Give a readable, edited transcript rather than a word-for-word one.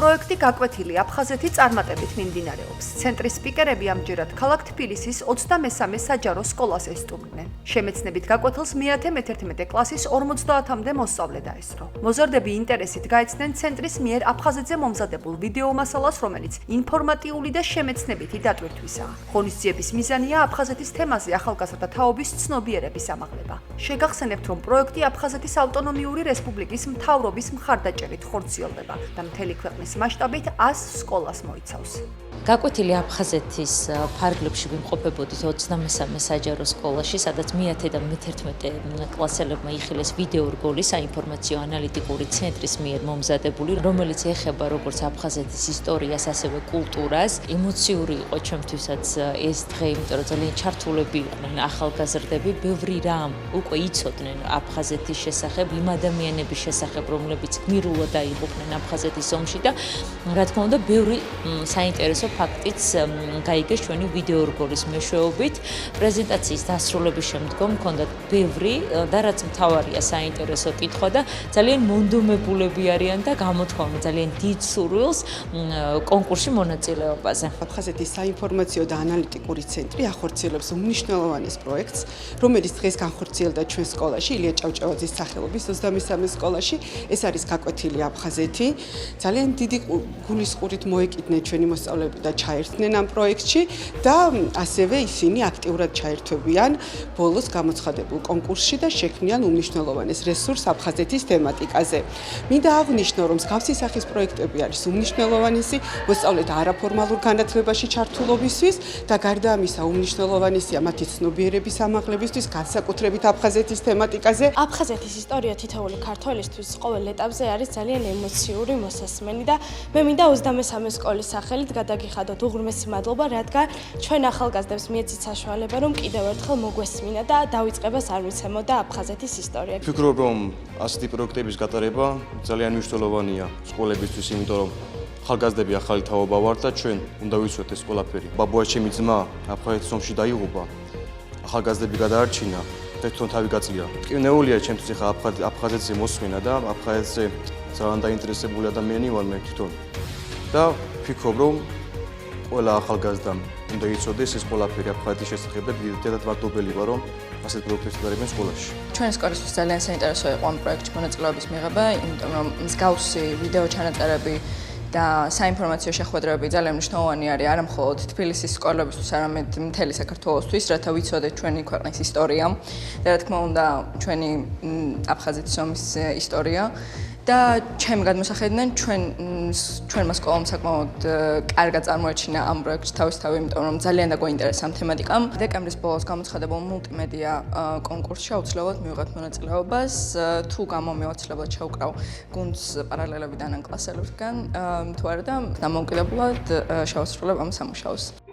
პროექტი გაკვეთილი აფხაზეთი წარმატებით მიმდინარეობს. ცენტრის სპიკერები ამჯერად ქალაქ თბილისის 23 საჯარო სკოლას ესტუმრნენ. შემეცნებით გაკვეთილს მე-11 კლასის 50-მდე მოსწავლე დაესწრო. მოზარდები ინტერესით გაეცნენ ცენტრის მიერ აფხაზეთზე მომზადებულ ვიდეო მასალას, რომელიც ინფორმატიული და შემეცნებითი დატვირთვისაა. ღონისძიების მიზანია აფხაზეთის თემაზე ახალგაზრდა თაობის ცნობიერების ამაღლება. შეგახსენებთ, რომ პროექტი აფხაზეთის ავტონომიური რესპუბლიკის მთავრობის მხარდაჭერით ხორციელდება და მთელი ქვეყნის მასშტაბით 100 სკოლას მოიცავს. გაკვეთილი აფხაზეთის ფარგლებში ვიმყოფებოდით 23 საჯარო სკოლაში, სადაც მე-10 და მე-11 კლასელებმა იხილეს ვიდეო რგოლი საინფორმაციო ანალიტიკური ცენტრის მიერ მომზადებული, რომელიც ეხება როგორც აფხაზეთის ისტორიას, ასევე კულტურას. ემოციური იყო ჩემთვისაც ეს დღე, იმიტომ რომ ძალიან ჩართულები იყვნენ ახალგაზრდები, ბევრი რამ უკვე იცოდნენ აფხაზეთის შესახებ, იმ ადამიანების შესახებ, რომლებიც გმირულად დაიღუპნენ აფხაზეთის ომში და რა თქმა უნდა, ბევრი საინტერესო ფაქტიც გაიგეს ჩვენი ვიდეო რგოლის მეშვეობით. პრეზენტაციის დასრულების შემდგომ ჰქონდათ ბევრი და რაც მთავარია საინტერესო კითხვა და ძალიან მონდომებულები არიან და გამოთქვამენ ძალიან დიდ სურვილს კონკურსში მონაწილეობაზე. აფხაზეთის საინფორმაციო და ანალიტიკური ცენტრი ახორციელებს უმნიშვნელოვანეს პროექტს, რომელიც დღეს განხორციელდა ჩვენ სკოლაში, ილია ჭავჭავაძის სახელობის 23 სკოლაში. ეს არის გაკვეთილი აფხაზეთი. ძალიან დიდი გულისყურით მოეკიდნენ ჩვენი მოსწავლეები და ჩაერთნენ ამ პროექტში და ასევე ისინი აქტიურად ჩაერთვებიან ბოლოს გამოცხადებულ კონკურსში და შექმნიან უმნიშვნელოვანეს რესურს აფხაზეთის თემატიკაზე. მინდა აღვნიშნო, რომ მსგავსი სახის პროექტები არის უმნიშვნელოვანესი მოსწავლეთა არაფორმალურ განათლებაში ჩართულობისთვის და გარდა ამისა უმნიშვნელოვანესია მათი ცნობიერების ამაღლებისთვის, განსაკუთრებით აფხაზეთის თემატიკაზე. აფხაზეთის ისტორია თითოეული ქართველისთვის ყოველ ეტაპზე არის ძალიან ემოციური მოსასმენი და მე მინდა 23 სკოლის სახელით გადაგიხადოთ უღრმესი მადლობა, რადგან ჩვენ ახალგაზრდებს მიეცით საშუალება, რომ კიდევ ერთხელ მოგვესმინა და დავიწყებას არ ვიცემოდა აფხაზეთის ისტორია. ვფიქრობ, რომ ასეთი პროექტების გატარება ძალიან მნიშვნელოვანია სკოლებისთვის, იმიტომ რომ ახალგაზრდები ახალი თაობა ვართ და ჩვენ უნდა ვიცოთ ეს ყველაფერი. ბაბუა ჩემი ძმა აფხაზეთის ომში დაიღუპა. ახალგაზრდები გადაარჩინა, თვითონ თავი გაწია. მტკივნეულია ჩემთვის ახლა აფხაზეთზე მოსვენა და აფხაზეთზე ძალიან დაინტერესებული ადამიანი ვარ მე თვითონ. და ვფიქრობ, რომ ყველა ახალგაზრდამ უნდა იცოდეს ეს ყველაფერი აფხაზეთის შესახებ და დიდად მადლობელი ვარ, რომ ასეთ პროექტებს ატარებენ სკოლაში. ჩვენი სკოლისთვის ძალიან საინტერესო იყო ამ პროექტში მონაწილეობის მიღება, იმიტომ რომ მსგავსი ვიდეო ჩანაწერები და საინფორმაციო შეხვედრები ძალიან მნიშვნელოვანი არის არა მხოლოდ თბილისის სკოლებისთვის, არამედ მთელი საქართველოსთვის, რათა ვიცოდეთ ჩვენი ქვეყნის ისტორია და რა თქმა უნდა ჩვენი აფხაზეთის ომის ისტორია. და ჩემი გადმოსახედიდან ჩვენმა სკოლამ საკმაოდ კარგად წარმოაჩინა ამ პროექტში თავისთავად, იმიტომ რომ ძალიან დაგვაინტერესა ამ თემატიკამ. დეკემბრის ბოლოს გამოცხადებულ მულტიმედია კონკურსში აუცილებლად მივიღეთ მონაწილეობას. თუ გამომი აუცილებლად შევკრავ გუნდს პარალელებიდან ან კლასელებიდან, თუ არა და დამოუკიდებლად შევასრულებ ამ სამუშაოს.